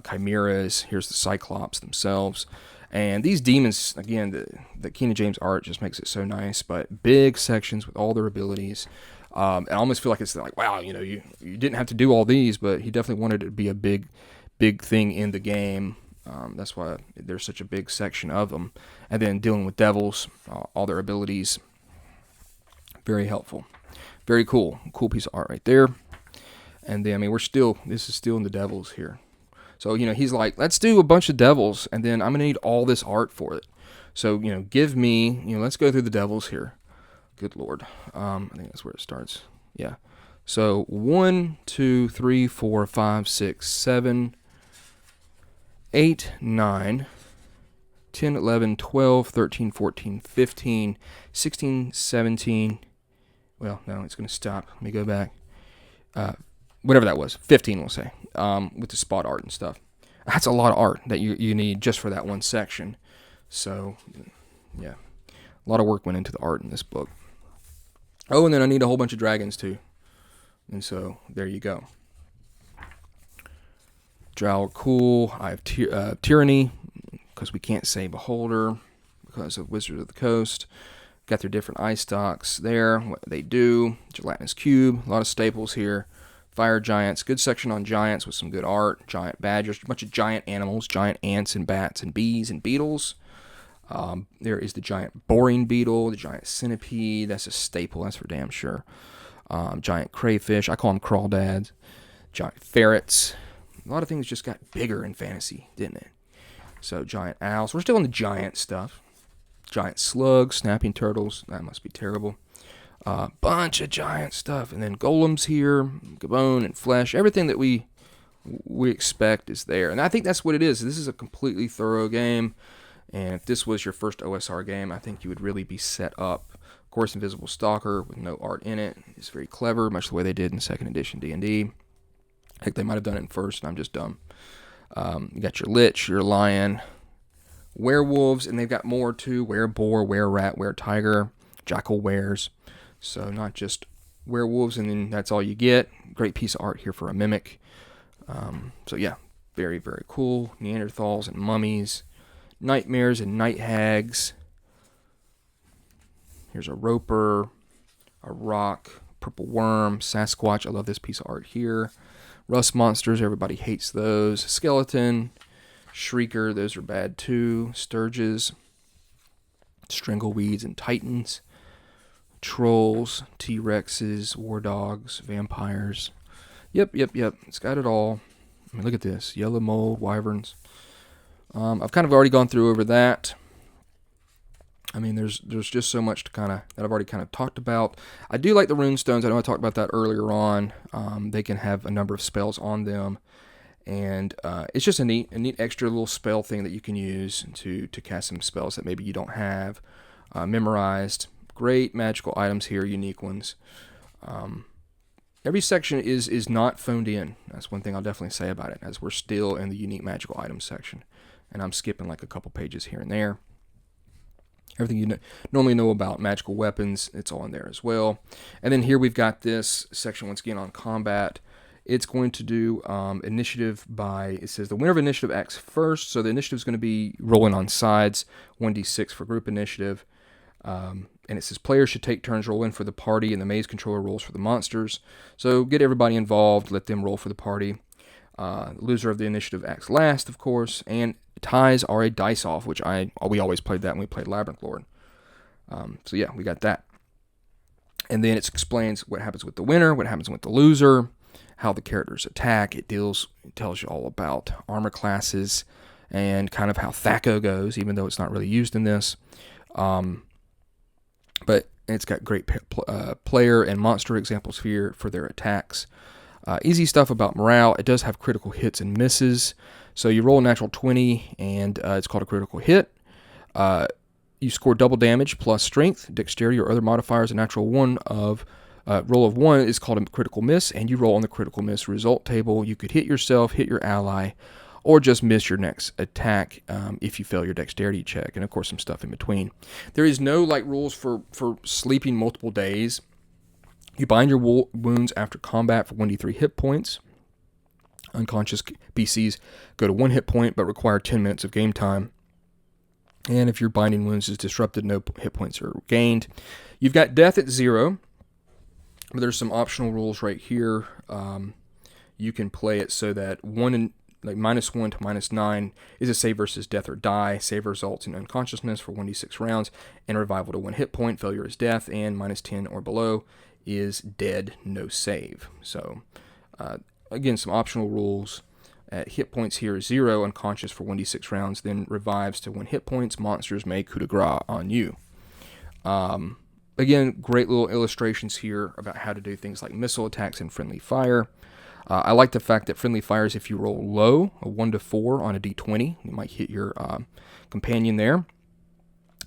chimeras. Here's the Cyclops themselves. And these demons, again, the Keenan James art just makes it so nice, but big sections with all their abilities. I almost feel like it's like, wow, you didn't have to do all these, but he definitely wanted it to be a big thing in the game. That's why there's such a big section of them. And then dealing with devils, all their abilities. Very helpful. Very cool. Cool piece of art right there. And then, this is still in the devils here. So, he's like, let's do a bunch of devils, and then I'm going to need all this art for it. So, give me, let's go through the devils here. Good Lord. I think that's where it starts. Yeah. So, 1, 2, 3, 4, 5, 6, 7, 8, 9, 10, 11, 12, 13, 14, 15, 16, 17. Well, no, it's going to stop. Let me go back. Whatever that was, 15 we'll say, with the spot art and stuff. That's a lot of art that you need just for that one section. So, yeah, a lot of work went into the art in this book. Oh, and then I need a whole bunch of dragons too. And so, there you go. Drow are cool. I have Tyranny, because we can't say Beholder, because of Wizards of the Coast. Got their different eye stocks there, what they do. Gelatinous Cube, a lot of staples here. Fire giants, good section on giants with some good art. Giant badgers, a bunch of giant animals, giant ants and bats and bees and beetles. There is the giant boring beetle, the giant centipede. That's a staple, that's for damn sure. Giant crayfish, I call them crawdads. Giant ferrets. A lot of things just got bigger in fantasy, didn't it? So giant owls. We're still in the giant stuff. Giant slugs, snapping turtles. That must be terrible. Bunch of giant stuff, and then golems here, bone and flesh, everything that we expect is there. And I think that's what it is. This is a completely thorough game, and if this was your first OSR game, I think you would really be set up. Of course, Invisible Stalker with no art in it is very clever, much the way they did in 2nd edition D&D. Heck, they might have done it in 1st, and I'm just dumb. You got your lich, your lion, werewolves, and they've got more too: were-boar, were-rat, were-tiger, jackal wares. So not just werewolves, and then that's all you get. Great piece of art here for a mimic. So yeah, very, very cool. Neanderthals and mummies. Nightmares and night hags. Here's a roper, a rock, purple worm, Sasquatch. I love this piece of art here. Rust monsters, everybody hates those. Skeleton, shrieker, those are bad too. Sturges, strangleweeds and titans. Trolls, T-Rexes, war dogs, vampires. Yep. It's got it all. I mean, look at this. Yellow mold, wyverns. I've kind of already gone through over that. I mean, there's just so much to that I've already kind of talked about. I do like the rune stones. I know I talked about that earlier on. They can have a number of spells on them, and it's just a neat extra little spell thing that you can use to cast some spells that maybe you don't have memorized. Great magical items here, unique ones. Every section is not phoned in. That's one thing I'll definitely say about it, as we're still in the unique magical items section, and I'm skipping like a couple pages here and there. Everything you normally know about magical weapons, it's all in there as well. And then here we've got this section once again on combat. It's going to do initiative by, it says the winner of initiative acts first. So the initiative is going to be rolling on sides, 1d6 for group initiative. And it says players should take turns rolling for the party, and the maze controller rolls for the monsters. So get everybody involved, let them roll for the party. The loser of the initiative acts last, of course, and ties are a dice off, which we always played that when we played Labyrinth Lord. So yeah, we got that. And then it explains what happens with the winner, what happens with the loser, how the characters attack. It tells you all about armor classes and kind of how THAC0 goes, even though it's not really used in this. But it's got great player and monster examples here for their attacks. Easy stuff about morale. It does have critical hits and misses. So you roll a natural 20, and it's called a critical hit. You score double damage plus strength, dexterity, or other modifiers. A natural roll of 1 is called a critical miss, and you roll on the critical miss result table. You could hit yourself, hit your ally, or just miss your next attack if you fail your dexterity check, and of course some stuff in between. There is no rules for sleeping multiple days. You bind your wounds after combat for 1d3 hit points. Unconscious PCs go to 1 hit point but require 10 minutes of game time. And if your binding wounds is disrupted, no hit points are gained. You've got death at 0. But there's some optional rules right here. You can play it so that -1 to -9 is a save versus death or die. Save results in unconsciousness for 1d6 rounds, and revival to 1 hit point. Failure is death, and -10 or below is dead, no save. So, again, some optional rules. At hit points here is 0, unconscious for 1d6 rounds, then revives to 1 hit points. Monsters may coup de grace on you. Again, great little illustrations here about how to do things like missile attacks and friendly fire. I like the fact that friendly fire is if you roll low, a 1 to 4 on a d20, you might hit your companion there.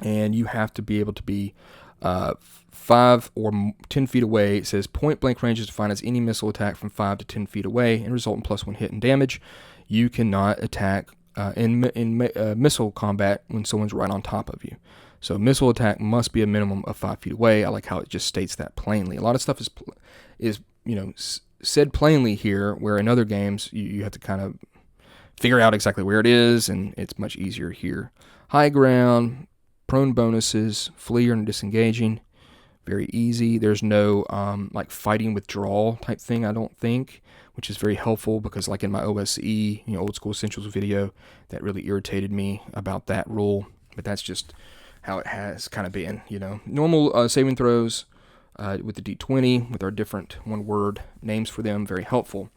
And you have to be able to be 5 or 10 feet away. It says point blank range is defined as any missile attack from 5 to 10 feet away and result in +1 hit and damage. You cannot attack in missile combat when someone's right on top of you. So missile attack must be a minimum of 5 feet away. I like how it just states that plainly. A lot of stuff is said plainly here, where in other games you have to kind of figure out exactly where it is, and it's much easier here. High ground, prone bonuses, flee or disengaging, very easy. There's no fighting withdrawal type thing, I don't think, which is very helpful because in my OSE, old school essentials video, that really irritated me about that rule. But that's just how it has kind of been, Normal saving throws with the D20 with our different one-word names for them, very helpful.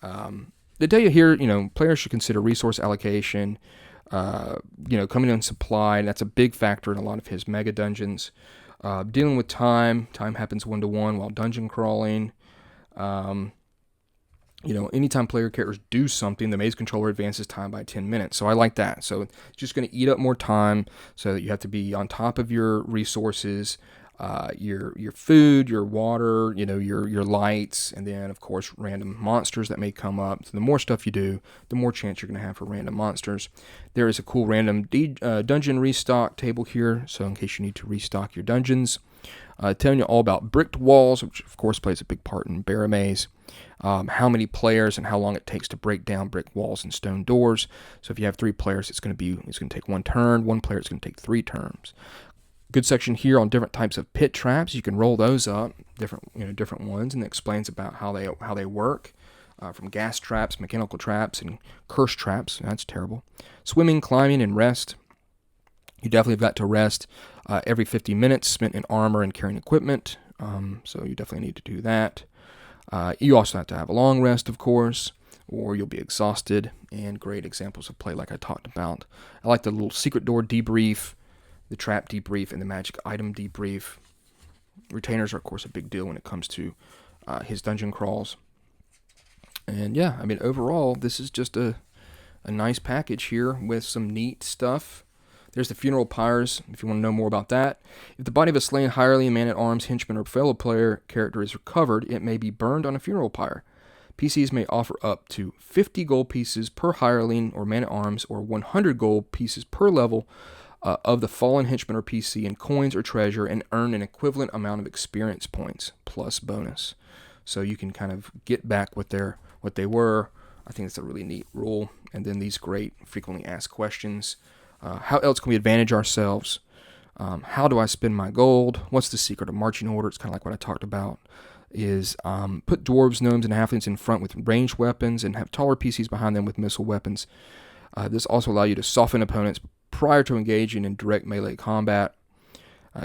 They tell you here, players should consider resource allocation, coming in supply. That's a big factor in a lot of his mega dungeons. Dealing with time happens 1-to-1 while dungeon crawling. Anytime player characters do something, the maze controller advances time by 10 minutes. So I like that. So it's just going to eat up more time, so that you have to be on top of your resources, your food, your water, your lights, and then of course random monsters that may come up. So the more stuff you do, the more chance you're going to have for random monsters. There is a cool random dungeon restock table here, so in case you need to restock your dungeons. Telling you all about bricked walls, which of course plays a big part in Barra Maze. How many players and how long it takes to break down brick walls and stone doors. So if you have 3 players, it's going to take 1 turn. 1 player, it's going to take 3 turns. Good section here on different types of pit traps. You can roll those up, different ones, and it explains about how they work. From gas traps, mechanical traps, and curse traps. That's terrible. Swimming, climbing, and rest. You definitely have got to rest every 50 minutes spent in armor and carrying equipment. So you definitely need to do that. You also have to have a long rest, of course. or you'll be exhausted, and great examples of play like I talked about. I like the little secret door debrief, the trap debrief, and the magic item debrief. Retainers are, of course, a big deal when it comes to his dungeon crawls. And yeah, I mean, overall, this is just a nice package here with some neat stuff. There's the funeral pyres, if you want to know more about that. If the body of a slain hireling, man-at-arms, henchman, or fellow player character is recovered, it may be burned on a funeral pyre. PCs may offer up to 50 gold pieces per hireling or man-at-arms, or 100 gold pieces per level of the fallen henchman or PC in coins or treasure, and earn an equivalent amount of experience points plus bonus. So you can kind of get back what they were. I think it's a really neat rule. And then these great frequently asked questions. How else can we advantage ourselves? How do I spend my gold? What's the secret of marching order? It's kind of like what I talked about. Is put dwarves, gnomes, and halflings in front with ranged weapons and have taller PCs behind them with missile weapons. This also allows you to soften opponents prior to engaging in direct melee combat.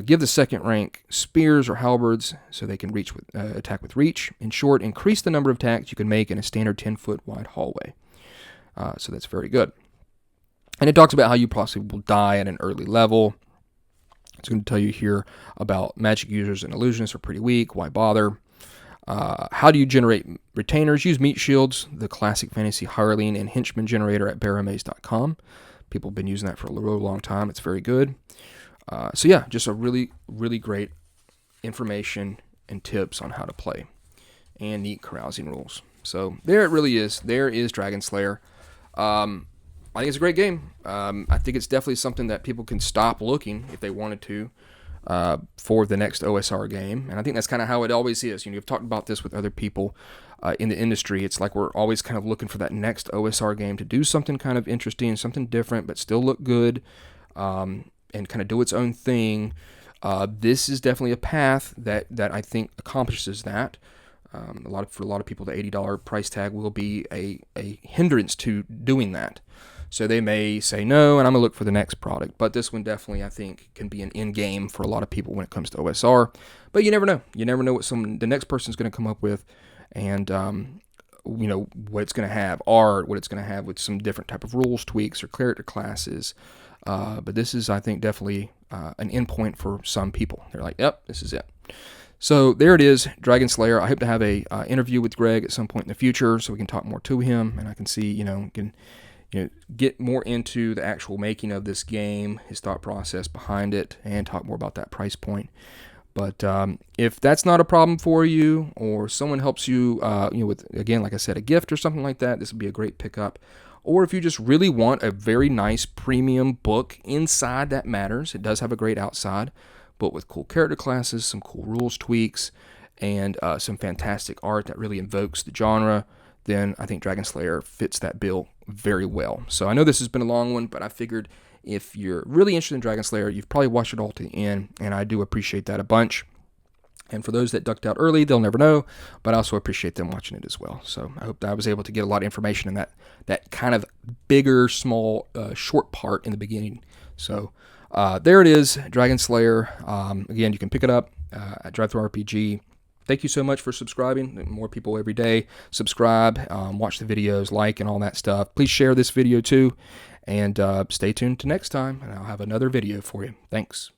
Give the second rank spears or halberds so they can attack with reach. In short, increase the number of attacks you can make in a standard 10-foot wide hallway. So that's very good. And it talks about how you possibly will die at an early level. It's going to tell you here about magic users and illusionists are pretty weak. Why bother? How do you generate retainers? Use meat shields, the classic fantasy hireling and henchman generator at baramaze.com. People have been using that for a really long time. It's very good. So yeah, just a really, really great information and tips on how to play and neat carousing rules. So there it really is. There is Dragonslayer. I think it's a great game. I think it's definitely something that people can stop looking if they wanted to for the next OSR game. And I think that's kind of how it always is. You know, you've talked about this with other people in the industry. It's like we're always kind of looking for that next OSR game to do something kind of interesting, something different, but still look good and kind of do its own thing. This is definitely a path that I think accomplishes that. For a lot of people, the $80 price tag will be a hindrance to doing that. So they may say no, and I'm going to look for the next product. But this one definitely, I think, can be an end game for a lot of people when it comes to OSR. But you never know. You never know what the next person's going to come up with, and you know what it's going to have, art, what it's going to have with some different type of rules tweaks or character classes. But this is, I think, definitely an endpoint for some people. They're like, yep, this is it. So there it is, Dragonslayer. I hope to have a interview with Greg at some point in the future so we can talk more to him, and I can see, get more into the actual making of this game, his thought process behind it, and talk more about that price point. But if that's not a problem for you, or someone helps you, with, again, like I said, a gift or something like that, this would be a great pickup. Or if you just really want a very nice premium book inside that matters, it does have a great outside, but with cool character classes, some cool rules tweaks, and some fantastic art that really invokes the genre, then I think Dragonslayer fits that bill very well. So I know this has been a long one, but I figured if you're really interested in Dragonslayer, you've probably watched it all to the end, and I do appreciate that a bunch. And for those that ducked out early, they'll never know, but I also appreciate them watching it as well. So I hope that I was able to get a lot of information in that kind of bigger, small, short part in the beginning. So there it is, Dragonslayer. Again, you can pick it up at ttrpg. Thank you so much for subscribing. More people every day. Subscribe, watch the videos, like, and all that stuff. Please share this video too, and stay tuned to next time, and I'll have another video for you. Thanks.